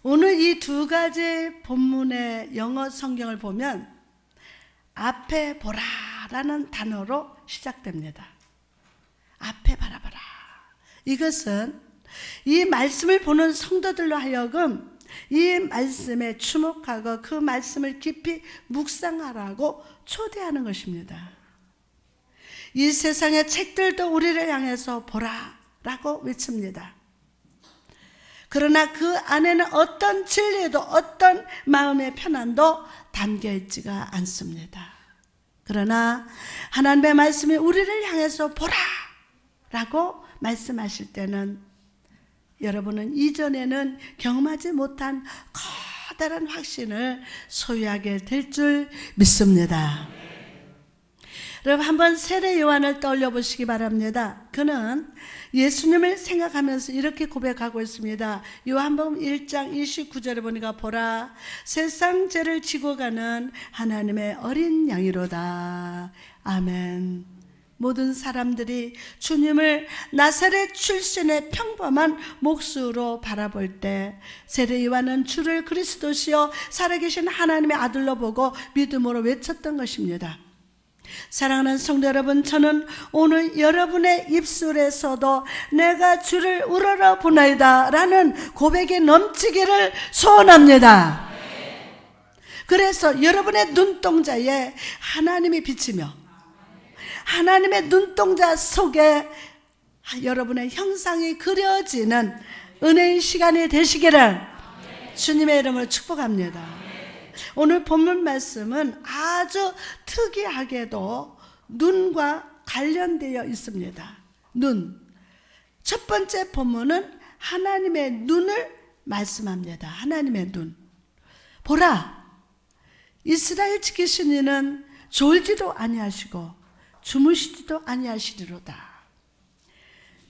오늘 이 두 가지 본문의 영어 성경을 보면 앞에 보라라는 단어로 시작됩니다. 앞에 바라봐라. 이것은 이 말씀을 보는 성도들로 하여금 이 말씀에 주목하고 그 말씀을 깊이 묵상하라고 초대하는 것입니다. 이 세상의 책들도 우리를 향해서 보라라고 외칩니다. 그러나 그 안에는 어떤 진리도 어떤 마음의 편안도 담겨 있지가 않습니다. 그러나 하나님의 말씀이 우리를 향해서 보라라고 말씀하실 때는 여러분은 이전에는 경험하지 못한 커다란 확신을 소유하게 될 줄 믿습니다. 여러분 한번 세례 요한을 떠올려 보시기 바랍니다. 그는 예수님을 생각하면서 이렇게 고백하고 있습니다. 요한복음 1장 29절에 보니까 보라 세상 죄를 지고 가는 하나님의 어린 양이로다. 아멘. 모든 사람들이 주님을 나사렛 출신의 평범한 목수로 바라볼 때 세례 요한은 주를 그리스도시요 살아계신 하나님의 아들로 보고 믿음으로 외쳤던 것입니다. 사랑하는 성도 여러분, 저는 오늘 여러분의 입술에서도 내가 주를 우러러 보나이다 라는 고백이 넘치기를 소원합니다. 그래서 여러분의 눈동자에 하나님이 비치며 하나님의 눈동자 속에 여러분의 형상이 그려지는 은혜의 시간이 되시기를 주님의 이름으로 축복합니다. 오늘 본문 말씀은 아주 특이하게도 눈과 관련되어 있습니다. 눈. 첫 번째 본문은 하나님의 눈을 말씀합니다. 하나님의 눈. 보라, 이스라엘 지키신 이는 졸지도 아니하시고 주무시지도 아니하시리로다.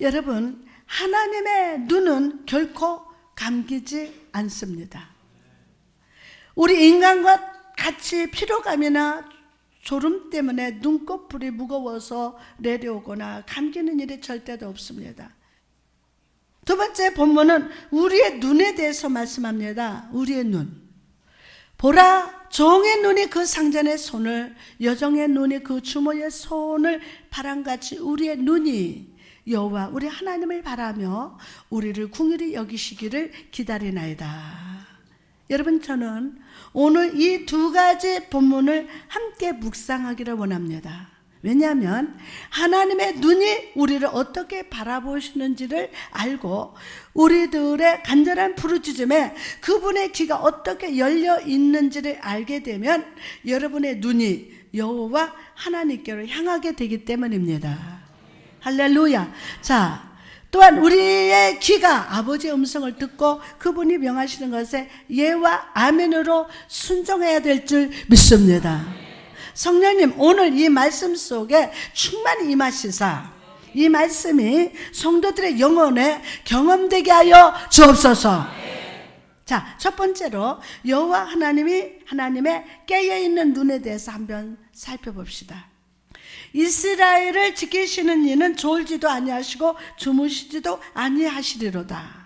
여러분, 하나님의 눈은 결코 감기지 않습니다. 우리 인간과 같이 피로감이나 졸음 때문에 눈꺼풀이 무거워서 내려오거나 감기는 일이 절대도 없습니다. 두 번째 본문은 우리의 눈에 대해서 말씀합니다. 우리의 눈. 보라, 종의 눈이 그 상전의 손을, 여종의 눈이 그 주모의 손을 바람같이 우리의 눈이 여호와 우리 하나님을 바라며 우리를 긍휼히 여기시기를 기다리나이다. 여러분, 저는 오늘 이 두 가지 본문을 함께 묵상하기를 원합니다. 왜냐하면 하나님의 눈이 우리를 어떻게 바라보시는지를 알고 우리들의 간절한 부르짖음에 그분의 귀가 어떻게 열려 있는지를 알게 되면 여러분의 눈이 여호와 하나님께로 향하게 되기 때문입니다. 할렐루야. 자, 또한 우리의 귀가 아버지의 음성을 듣고 그분이 명하시는 것에 예와 아멘으로 순종해야 될 줄 믿습니다. 성령님, 오늘 이 말씀 속에 충만히 임하시사 이 말씀이 성도들의 영혼에 경험되게 하여 주옵소서. 자, 첫 번째로 여호와 하나님의 깨어있는 눈에 대해서 한번 살펴봅시다. 이스라엘을 지키시는 이는 졸지도 아니하시고 주무시지도 아니하시리로다.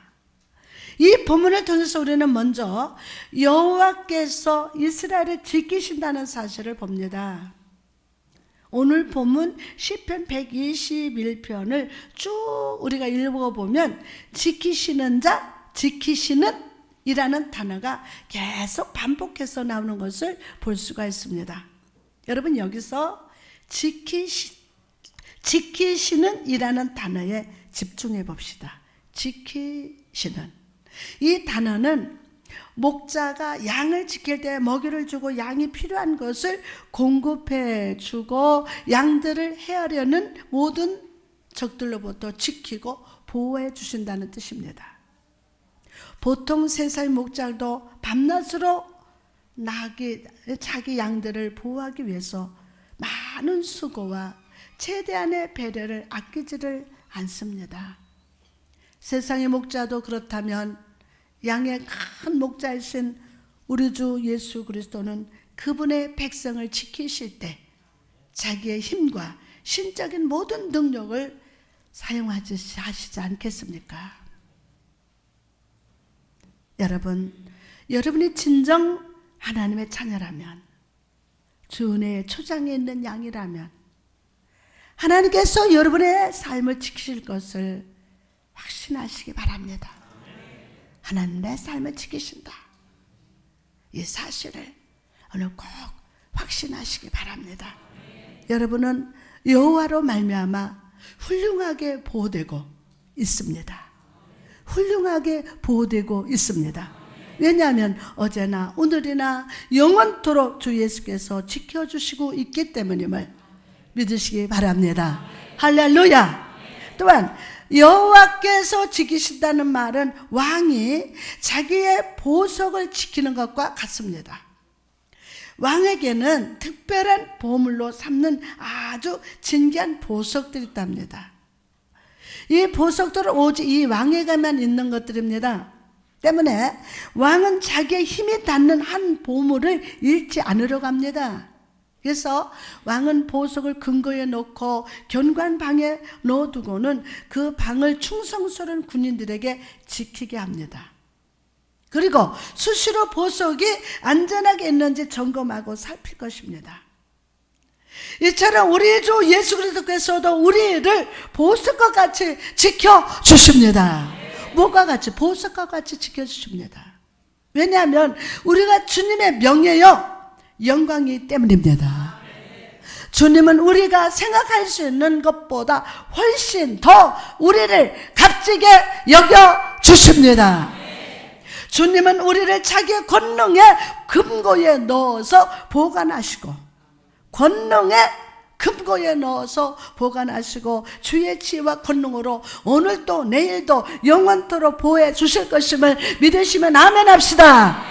이 본문을 통해서 우리는 먼저 여호와께서 이스라엘을 지키신다는 사실을 봅니다. 오늘 본문 시편 121편을 쭉 우리가 읽어보면 지키시는 자, 지키시는 이라는 단어가 계속 반복해서 나오는 것을 볼 수가 있습니다. 여러분, 여기서 지키시는 이라는 단어에 집중해 봅시다. 지키시는. 이 단어는 목자가 양을 지킬 때 먹이를 주고 양이 필요한 것을 공급해 주고 양들을 헤아려는 모든 적들로부터 지키고 보호해 주신다는 뜻입니다. 보통 세상의 목자도 밤낮으로 자기 양들을 보호하기 위해서 많은 수고와 최대한의 배려를 아끼지를 않습니다. 세상의 목자도 그렇다면 양의 큰 목자이신 우리 주 예수 그리스도는 그분의 백성을 지키실 때 자기의 힘과 신적인 모든 능력을 사용하시지 않겠습니까? 여러분이 진정 하나님의 자녀라면, 주 은혜의 초장에 있는 양이라면 하나님께서 여러분의 삶을 지키실 것을 확신하시기 바랍니다. 하나님 내 삶을 지키신다, 이 사실을 오늘 꼭 확신하시기 바랍니다. 여러분은 여호와로 말미암아 훌륭하게 보호되고 있습니다. 훌륭하게 보호되고 있습니다. 왜냐하면 어제나 오늘이나 영원토록 주 예수께서 지켜주시고 있기 때문임을 믿으시기 바랍니다. 할렐루야. 또한 여호와께서 지키신다는 말은 왕이 자기의 보석을 지키는 것과 같습니다. 왕에게는 특별한 보물로 삼는 아주 진귀한 보석들이 있답니다. 이 보석들은 오직 이 왕에게만 있는 것들입니다. 때문에 왕은 자기의 힘이 닿는 한 보물을 잃지 않으려고 합니다. 그래서 왕은 보석을 근거에 놓고 견관방에 넣어두고는 그 방을 충성스러운 군인들에게 지키게 합니다. 그리고 수시로 보석이 안전하게 있는지 점검하고 살필 것입니다. 이처럼 우리 주 예수 그리스도께서도 우리를 보석과 같이 지켜주십니다. 뭐가 같이? 보석과 같이 지켜주십니다. 왜냐하면 우리가 주님의 명예요 영광이기 때문입니다. 주님은 우리가 생각할 수 있는 것보다 훨씬 더 우리를 값지게 여겨주십니다. 주님은 우리를 자기의 권능의 금고에 넣어서 보관하시고, 권능의 금고에 넣어서 보관하시고 주의 지혜와 권능으로 오늘도 내일도 영원토록 보호해 주실 것임을 믿으시면 아멘 합시다.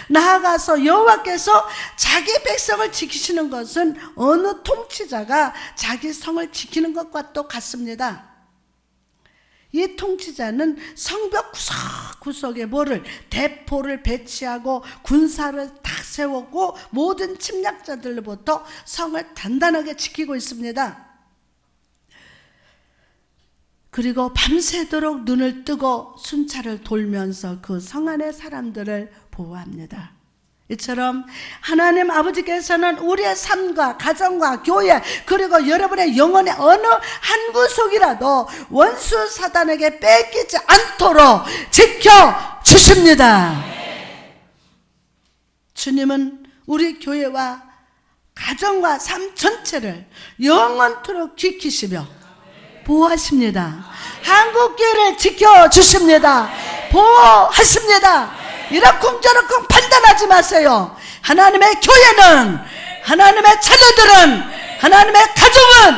나아가서 여호와께서 자기 백성을 지키시는 것은 어느 통치자가 자기 성을 지키는 것과 똑같습니다. 이 통치자는 성벽 구석구석에 대포를 배치하고 군사를 딱 세우고 모든 침략자들로부터 성을 단단하게 지키고 있습니다. 그리고 밤새도록 눈을 뜨고 순찰을 돌면서 그 성 안의 사람들을 보호합니다. 이처럼 하나님 아버지께서는 우리의 삶과 가정과 교회 그리고 여러분의 영혼의 어느 한 구석이라도 원수 사단에게 뺏기지 않도록 지켜주십니다. 주님은 우리 교회와 가정과 삶 전체를 영원토록 지키시며 보호하십니다. 한국교회를 지켜주십니다. 보호하십니다. 이러쿵저러쿵 판단하지 마세요. 하나님의 교회는, 하나님의 자녀들은, 하나님의 가정은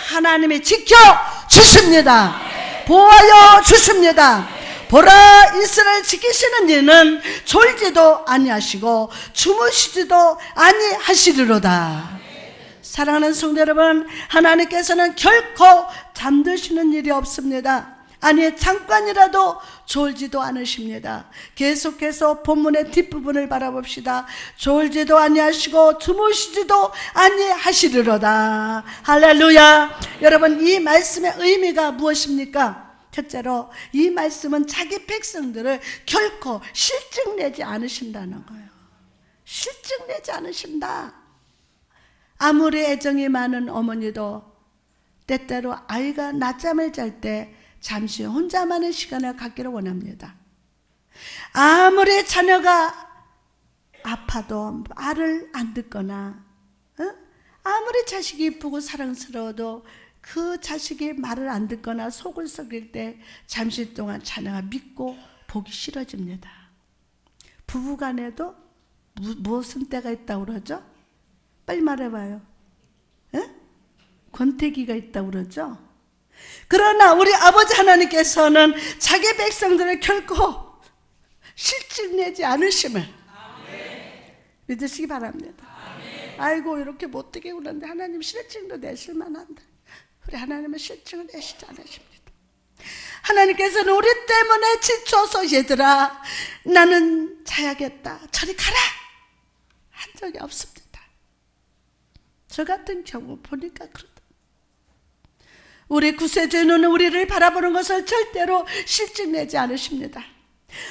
하나님이 지켜주십니다. 보호하여 주십니다. 보라, 이스라엘 지키시는 이는 졸지도 아니하시고 주무시지도 아니하시리로다. 사랑하는 성도 여러분, 하나님께서는 결코 잠드시는 일이 없습니다. 아니, 잠깐이라도 졸지도 않으십니다. 계속해서 본문의 뒷부분을 바라봅시다. 졸지도 아니하시고 주무시지도 아니하시리로다. 할렐루야. 여러분, 이 말씀의 의미가 무엇입니까? 첫째로 이 말씀은 자기 백성들을 결코 실증내지 않으신다는 거예요. 실증내지 않으신다. 아무리 애정이 많은 어머니도 때때로 아이가 낮잠을 잘 때 잠시 혼자만의 시간을 갖기를 원합니다. 아무리 자녀가 아파도 말을 안 듣거나, 아무리 자식이 이쁘고 사랑스러워도 그 자식이 말을 안 듣거나 속을 썩일 때 잠시 동안 자녀가 믿고 보기 싫어집니다. 부부간에도 무슨 때가 있다고 그러죠? 빨리 말해봐요. 권태기가 있다고 그러죠? 그러나 우리 아버지 하나님께서는 자기 백성들을 결코 실증내지 않으심을 믿으시기 바랍니다. 아이고, 이렇게 못되게 굴었는데 하나님 실증도 내실만 한다. 우리 하나님은 실증을 내시지 않으십니다. 하나님께서는 우리 때문에 지쳐서 얘들아 나는 자야겠다, 저리 가라 한 적이 없습니다. 저 같은 경우 보니까 그렇다. 우리 구세주는 우리를 바라보는 것을 절대로 실증내지 않으십니다.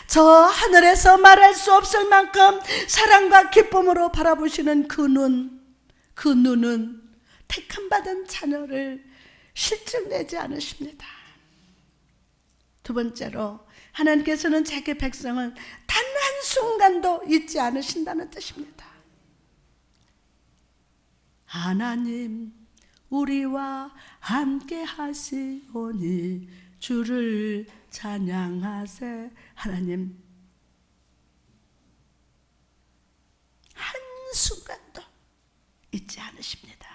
저 하늘에서 말할 수 없을 만큼 사랑과 기쁨으로 바라보시는 그 눈은 택함받은 자녀를 실증내지 않으십니다. 두 번째로 하나님께서는 자기 백성을 단 한순간도 잊지 않으신다는 뜻입니다. 하나님 우리와 함께 하시오니 주를 찬양하세. 하나님 한순간도 잊지 않으십니다.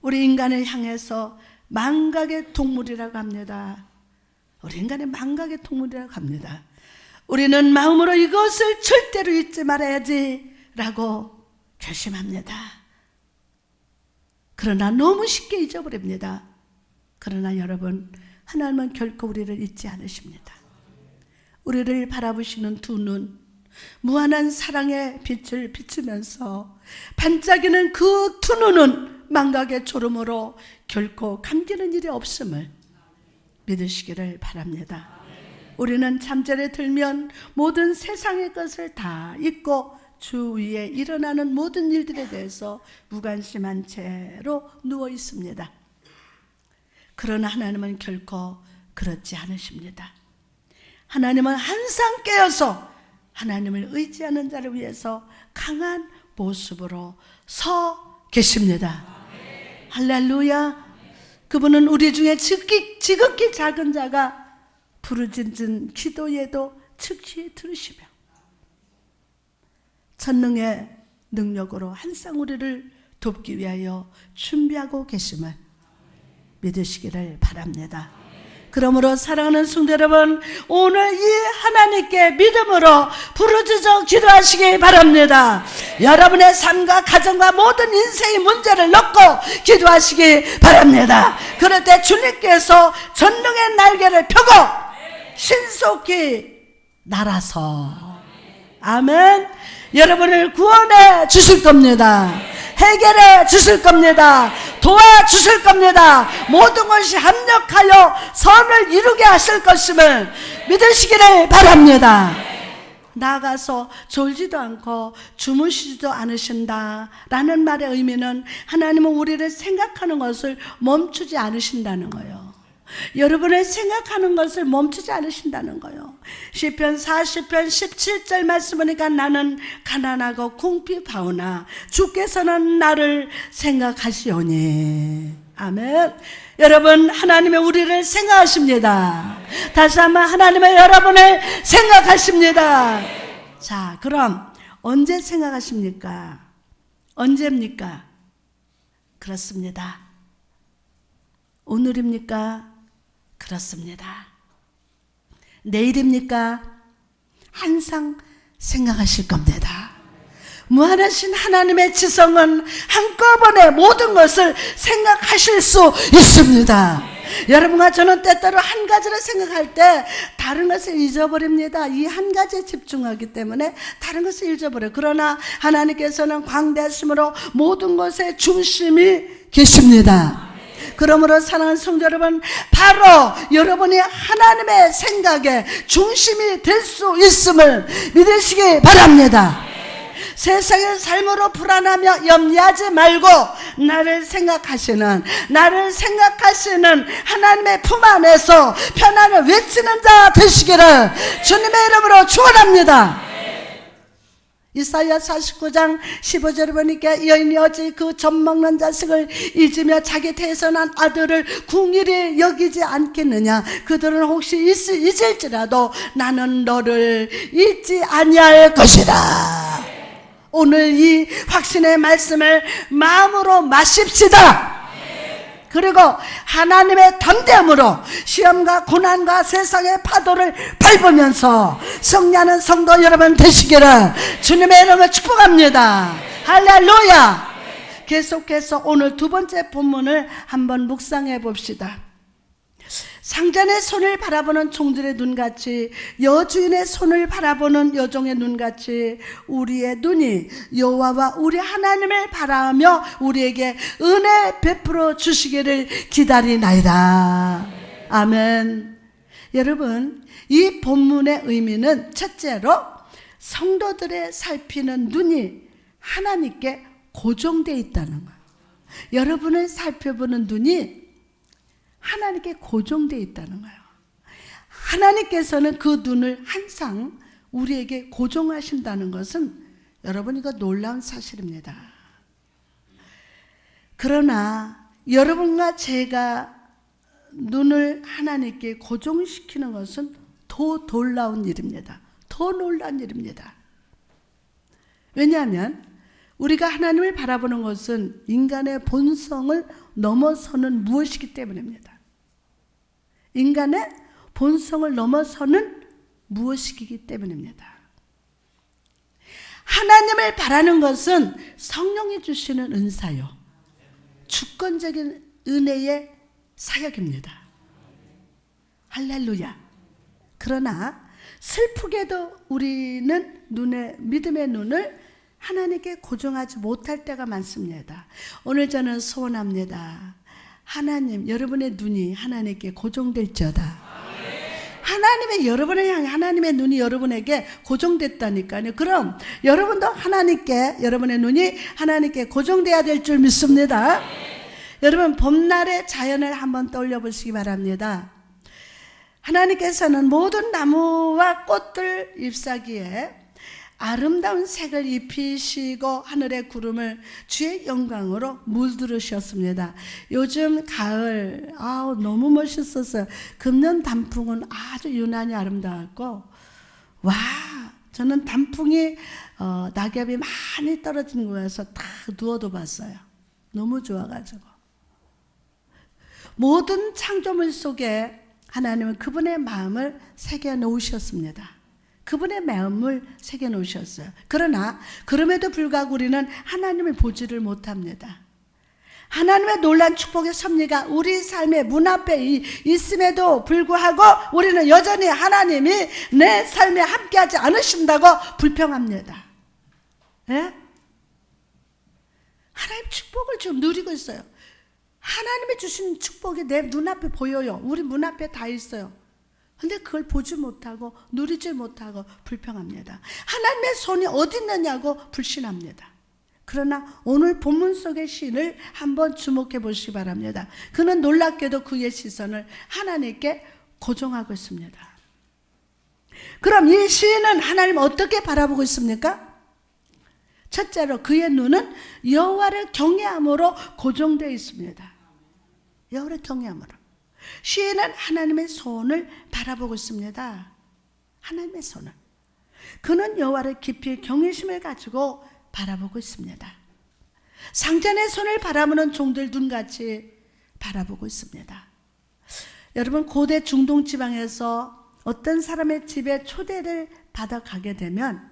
우리 인간을 향해서 망각의 동물이라고 합니다. 우리 인간의 망각의 동물이라고 합니다. 우리는 마음으로 이것을 절대로 잊지 말아야지 라고 결심합니다. 그러나 너무 쉽게 잊어버립니다. 그러나 여러분, 하나님은 결코 우리를 잊지 않으십니다. 우리를 바라보시는 두 눈, 무한한 사랑의 빛을 비추면서 반짝이는 그 두 눈은 망각의 졸음으로 결코 감기는 일이 없음을 믿으시기를 바랍니다. 우리는 잠자리에 들면 모든 세상의 것을 다 잊고 주위에 일어나는 모든 일들에 대해서 무관심한 채로 누워 있습니다. 그러나 하나님은 결코 그렇지 않으십니다. 하나님은 항상 깨어서 하나님을 의지하는 자를 위해서 강한 모습으로 서 계십니다. 할렐루야. 그분은 우리 중에 지극히 작은 자가 부르짖은 기도에도 즉시 들으시며 전능의 능력으로 항상 우리를 돕기 위하여 준비하고 계심을 믿으시기를 바랍니다. 그러므로 사랑하는 성도 여러분, 오늘 이 하나님께 믿음으로 부르짖어 기도하시기 바랍니다. 여러분의 삶과 가정과 모든 인생의 문제를 놓고 기도하시기 바랍니다. 그럴 때 주님께서 전능의 날개를 펴고 신속히 날아서 아멘, 여러분을 구원해 주실 겁니다. 해결해 주실 겁니다. 도와주실 겁니다. 모든 것이 합력하여 선을 이루게 하실 것임을 믿으시기를 바랍니다. 나아가서 졸지도 않고 주무시지도 않으신다라는 말의 의미는 하나님은 우리를 생각하는 것을 멈추지 않으신다는 거예요. 여러분의 생각하는 것을 멈추지 않으신다는 거예요. 시편 40편 17절 말씀 보니까 나는 가난하고 궁핍하오나 주께서는 나를 생각하시오니. 아멘. 여러분, 하나님은 우리를 생각하십니다. 다시 한번 하나님은 여러분을 생각하십니다. 자, 그럼 언제 생각하십니까? 언제입니까? 그렇습니다. 오늘입니까? 그렇습니다. 내일입니까? 항상 생각하실 겁니다. 무한하신 하나님의 지성은 한꺼번에 모든 것을 생각하실 수 있습니다. 여러분과 저는 때때로 한 가지를 생각할 때 다른 것을 잊어버립니다. 이 한 가지에 집중하기 때문에 다른 것을 잊어버려요. 그러나 하나님께서는 광대하심으로 모든 것의 중심이 계십니다. 그러므로 사랑하는 성도 여러분, 바로 여러분이 하나님의 생각의 중심이 될 수 있음을 믿으시기 바랍니다. 세상의 삶으로 불안하며 염려하지 말고 나를 생각하시는 하나님의 품 안에서 편안을 외치는 자 되시기를 주님의 이름으로 축원합니다. 이사야 49장 15절에 보니까 여인이 어찌 그 젖먹는 자식을 잊으며 자기 태에서 난 아들을 궁일이 여기지 않겠느냐. 그들은 혹시 잊을지라도 나는 너를 잊지 아니할 것이다. 오늘 이 확신의 말씀을 마음으로 마십시다. 그리고 하나님의 담대함으로 시험과 고난과 세상의 파도를 밟으면서 승리하는 성도 여러분 되시기를 주님의 이름으로 축복합니다. 할렐루야. 계속해서 오늘 두 번째 본문을 한번 묵상해 봅시다. 상전의 손을 바라보는 종들의 눈같이 여주인의 손을 바라보는 여종의 눈같이 우리의 눈이 여호와와 우리 하나님을 바라며 우리에게 은혜 베풀어 주시기를 기다리나이다. 아멘. 여러분, 이 본문의 의미는 첫째로 성도들의 살피는 눈이 하나님께 고정되어 있다는 거예요. 여러분을 살펴보는 눈이 하나님께 고정되어 있다는 거예요. 하나님께서는 그 눈을 항상 우리에게 고정하신다는 것은 여러분, 이거 놀라운 사실입니다. 그러나 여러분과 제가 눈을 하나님께 고정시키는 것은 더 놀라운 일입니다. 더 놀라운 일입니다. 왜냐하면 우리가 하나님을 바라보는 것은 인간의 본성을 넘어서는 무엇이기 때문입니다. 인간의 본성을 넘어서는 무엇이기 때문입니다. 하나님을 바라는 것은 성령이 주시는 은사요, 주권적인 은혜의 사역입니다. 할렐루야. 그러나 슬프게도 우리는 믿음의 눈을 하나님께 고정하지 못할 때가 많습니다. 오늘 저는 소원합니다. 하나님, 여러분의 눈이 하나님께 고정될지어다. 여러분을 향해 하나님의 눈이 여러분에게 고정됐다니까요. 그럼 여러분도 여러분의 눈이 하나님께 고정돼야 될 줄 믿습니다. 여러분, 봄날의 자연을 한번 떠올려 보시기 바랍니다. 하나님께서는 모든 나무와 꽃들 잎사귀에 아름다운 색을 입히시고 하늘의 구름을 주의 영광으로 물들으셨습니다. 요즘 가을 너무 멋있었어요. 금년 단풍은 아주 유난히 아름다웠고, 저는 단풍이 낙엽이 많이 떨어지는 곳에서 다 누워도 봤어요. 너무 좋아가지고. 모든 창조물 속에 하나님은 그분의 마음을 새겨 놓으셨습니다. 그분의 마음을 새겨 놓으셨어요. 그러나 그럼에도 불구하고 우리는 하나님을 보지를 못합니다. 하나님의 놀라운 축복의 섭리가 우리 삶의 문 앞에 있음에도 불구하고 우리는 여전히 하나님이 내 삶에 함께하지 않으신다고 불평합니다. 예? 하나님 축복을 지금 누리고 있어요. 하나님이 주신 축복이 내 눈앞에 보여요. 우리 문 앞에 다 있어요. 근데 그걸 보지 못하고 누리지 못하고 불평합니다. 하나님의 손이 어디 있느냐고 불신합니다. 그러나 오늘 본문 속의 시인을 한번 주목해 보시기 바랍니다. 그는 놀랍게도 그의 시선을 하나님께 고정하고 있습니다. 그럼 이 시인은 하나님 어떻게 바라보고 있습니까? 첫째로 그의 눈은 여호와를 경외함으로 고정되어 있습니다. 여호와를 경외함으로. 시인은 하나님의 손을 바라보고 있습니다. 하나님의 손을. 그는 여호와를 깊이 경외심을 가지고 바라보고 있습니다. 상전의 손을 바라보는 종들 눈같이 바라보고 있습니다. 여러분, 고대 중동 지방에서 어떤 사람의 집에 초대를 받아 가게 되면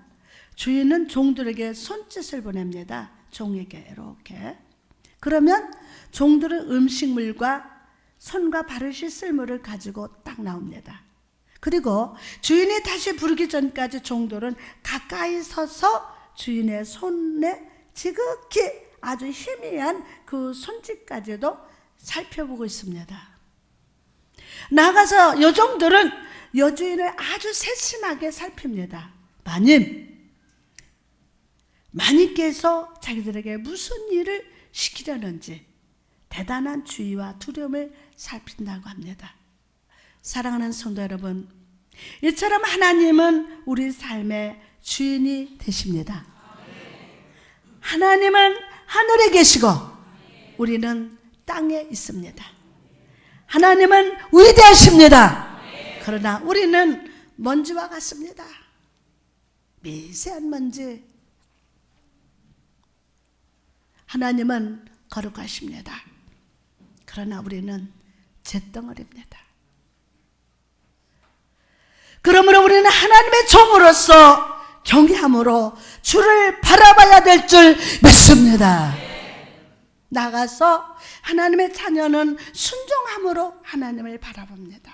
주인은 종들에게 손짓을 보냅니다. 종에게 이렇게. 그러면 종들은 음식물과 손과 발을 씻을 물을 가지고 딱 나옵니다. 그리고 주인이 다시 부르기 전까지 종들은 가까이 서서 주인의 손에 지극히 아주 희미한 그 손짓까지도 살펴보고 있습니다. 나가서 여종들은 여주인을 아주 세심하게 살핍니다. 마님께서 자기들에게 무슨 일을 시키려는지 대단한 주의와 두려움을 살핀다고 합니다. 사랑하는 성도 여러분, 이처럼 하나님은 우리 삶의 주인이 되십니다. 하나님은 하늘에 계시고 우리는 땅에 있습니다. 하나님은 위대하십니다. 그러나 우리는 먼지와 같습니다. 미세한 먼지. 하나님은 거룩하십니다. 그러나 우리는 잿덩어리입니다. 그러므로 우리는 하나님의 종으로서 경외함으로 주를 바라봐야 될 줄 믿습니다. 나가서 하나님의 자녀는 순종함으로 하나님을 바라봅니다.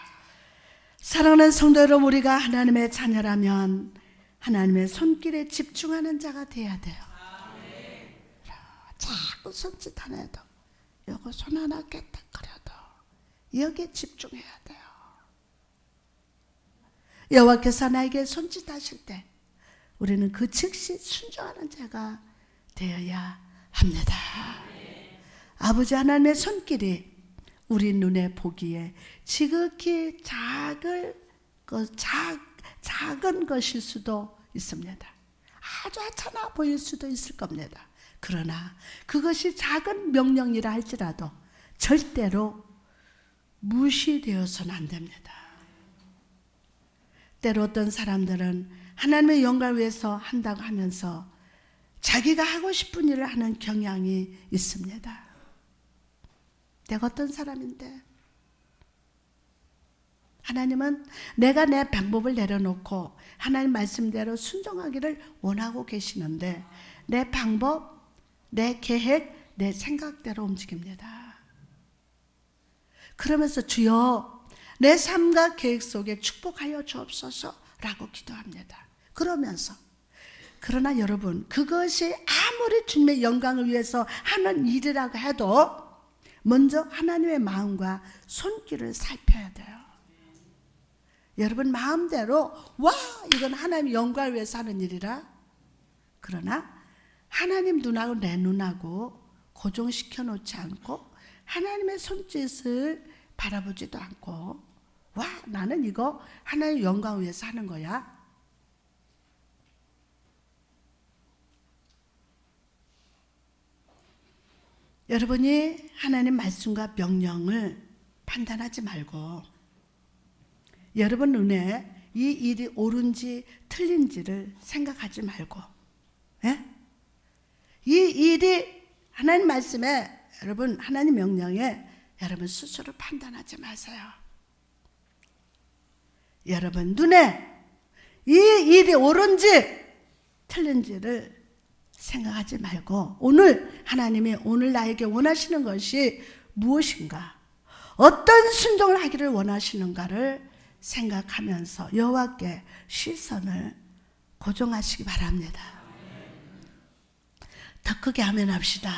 사랑하는 성도 여러분, 우리가 하나님의 자녀라면 하나님의 손길에 집중하는 자가 돼야 돼요. 자꾸 손짓 안 해도, 요거 손 하나 깨딱거려도 여기에 집중해야 돼요. 여호와께서 나에게 손짓하실 때 우리는 그 즉시 순종하는 자가 되어야 합니다. 아버지 하나님의 손길이 우리 눈에 보기에 지극히 작은 것일 수도 있습니다. 아주 하찮아 보일 수도 있을 겁니다. 그러나 그것이 작은 명령이라 할지라도 절대로 무시되어서는 안 됩니다. 때로 어떤 사람들은 하나님의 영광을 위해서 한다고 하면서 자기가 하고 싶은 일을 하는 경향이 있습니다. 내가 어떤 사람인데 하나님은 내가 내 방법을 내려놓고 하나님 말씀대로 순종하기를 원하고 계시는데 내 방법, 내 계획, 내 생각대로 움직입니다. 그러면서 주여 내 삶과 계획 속에 축복하여 주옵소서라고 기도합니다. 그러나 여러분, 그것이 아무리 주님의 영광을 위해서 하는 일이라고 해도 먼저 하나님의 마음과 손길을 살펴야 돼요. 여러분 마음대로 이건 하나님의 영광을 위해서 하는 일이라, 그러나 하나님 눈하고 내 눈하고 고정시켜 놓지 않고 하나님의 손짓을 바라보지도 않고 나는 이거 하나님의 영광을 위해서 하는 거야. 여러분이 하나님 말씀과 명령을 판단하지 말고 여러분 눈에 이 일이 옳은지 틀린지를 생각하지 말고, 이 일이 하나님 말씀에, 여러분 하나님 명령에 여러분 스스로 판단하지 마세요. 여러분 눈에 이 일이 옳은지 틀린지를 생각하지 말고 오늘 하나님이 오늘 나에게 원하시는 것이 무엇인가, 어떤 순종을 하기를 원하시는가를 생각하면서 여호와께 시선을 고정하시기 바랍니다. 더 크게 아멘 합시다.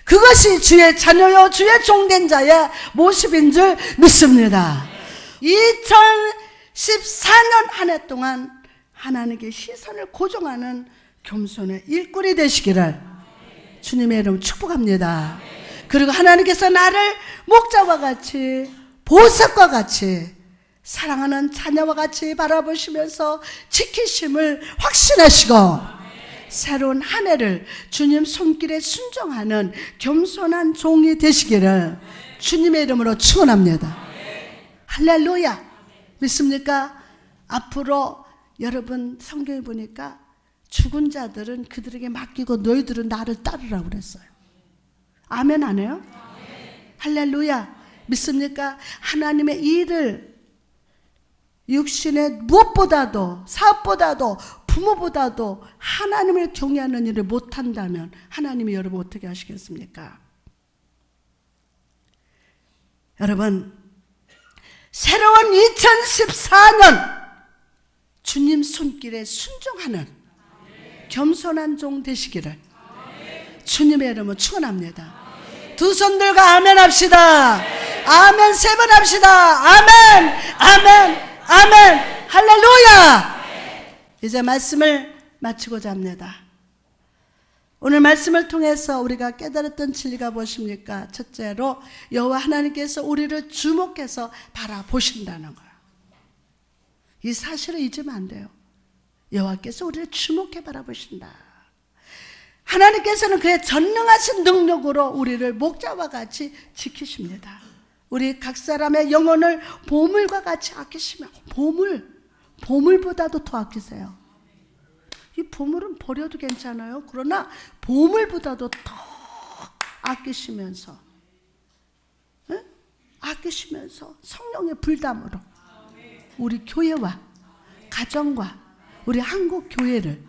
그것이 주의 자녀요 주의 종된 자의 모습인 줄 믿습니다. 2014년 한 해 동안 하나님께 시선을 고정하는 겸손의 일꾼이 되시기를 주님의 이름으로 축복합니다. 그리고 하나님께서 나를 목자와 같이 보석과 같이 사랑하는 자녀와 같이 바라보시면서 지키심을 확신하시고 새로운 한 해를 주님 손길에 순종하는 겸손한 종이 되시기를 주님의 이름으로 축원합니다. 할렐루야. 믿습니까? 앞으로 여러분 성경에 보니까 죽은 자들은 그들에게 맡기고 너희들은 나를 따르라고 그랬어요. 아멘 안 해요? 할렐루야. 믿습니까? 하나님의 일을 육신의 무엇보다도 사업보다도 부모보다도 하나님을 경외하는 일을 못한다면 하나님이 여러분 어떻게 하시겠습니까? 여러분 새로운 2014년 주님 손길에 순종하는 겸손한 종 되시기를 주님의 이름으로 축원합니다. 두 손 들고 아멘 합시다. 아멘 3번 합시다. 아멘 아멘 아멘 할렐루야. 이제 말씀을 마치고자 합니다. 오늘 말씀을 통해서 우리가 깨달았던 진리가 무엇입니까? 첫째로 여호와 하나님께서 우리를 주목해서 바라보신다는 거예요. 이 사실을 잊으면 안 돼요. 여호와께서 우리를 주목해 바라보신다. 하나님께서는 그의 전능하신 능력으로 우리를 목자와 같이 지키십니다. 우리 각 사람의 영혼을 보물과 같이 아끼시며, 보물보다도 더 아끼세요. 이 보물은 버려도 괜찮아요. 그러나 보물보다도 더 아끼시면서 성령의 불담으로 우리 교회와 가정과 우리 한국 교회를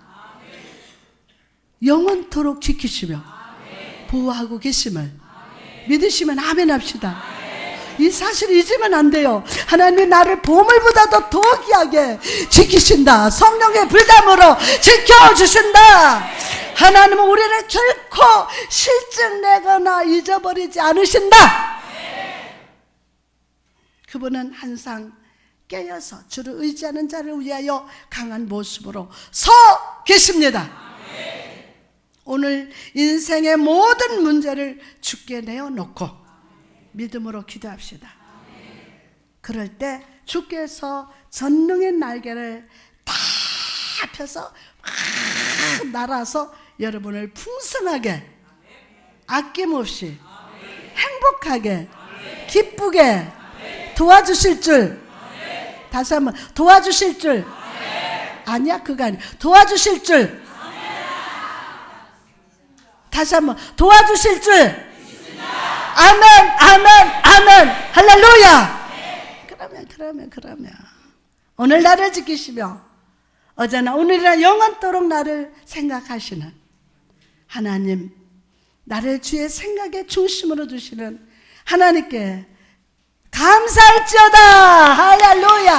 영원토록 지키시며 보호하고 계심을 믿으시면 아멘 합시다. 이 사실을 잊으면 안 돼요. 하나님이 나를 보물보다도 더 귀하게 지키신다. 성령의 불담으로 지켜주신다. 하나님은 우리를 결코 실증내거나 잊어버리지 않으신다. 그분은 항상 깨어서 주를 의지하는 자를 위하여 강한 모습으로 서 계십니다. 오늘 인생의 모든 문제를 주께 내어놓고 믿음으로 기도합시다. 그럴 때 주께서 전능의 날개를 다 펴서 막 날아서 여러분을 풍성하게, 아낌없이, 행복하게, 기쁘게 도와주실 줄. 다시 한번, 도와주실 줄. 아니야, 그거 아니야. 도와주실 줄. 다시 한번, 도와주실 줄. 아멘, 아멘, 아멘. 할렐루야. 그러면 오늘 나를 지키시며 어제나 오늘이나 영원토록 나를 생각하시는 하나님, 나를 주의 생각의 중심으로 두시는 하나님께 감사할지어다. 할렐루야.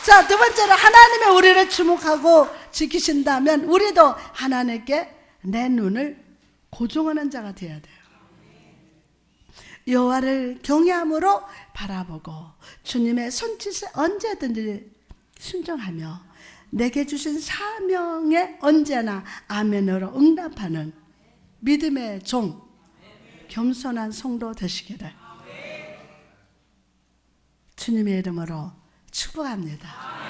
자, 두 번째로 하나님의 우리를 주목하고 지키신다면 우리도 하나님께 내 눈을 고정하는 자가 되어야 돼요. 여호와를 경외함으로 바라보고 주님의 손짓에 언제든지 순종하며 내게 주신 사명에 언제나 아멘으로 응답하는 믿음의 종, 겸손한 성도 되시기를 주님의 이름으로 축복합니다.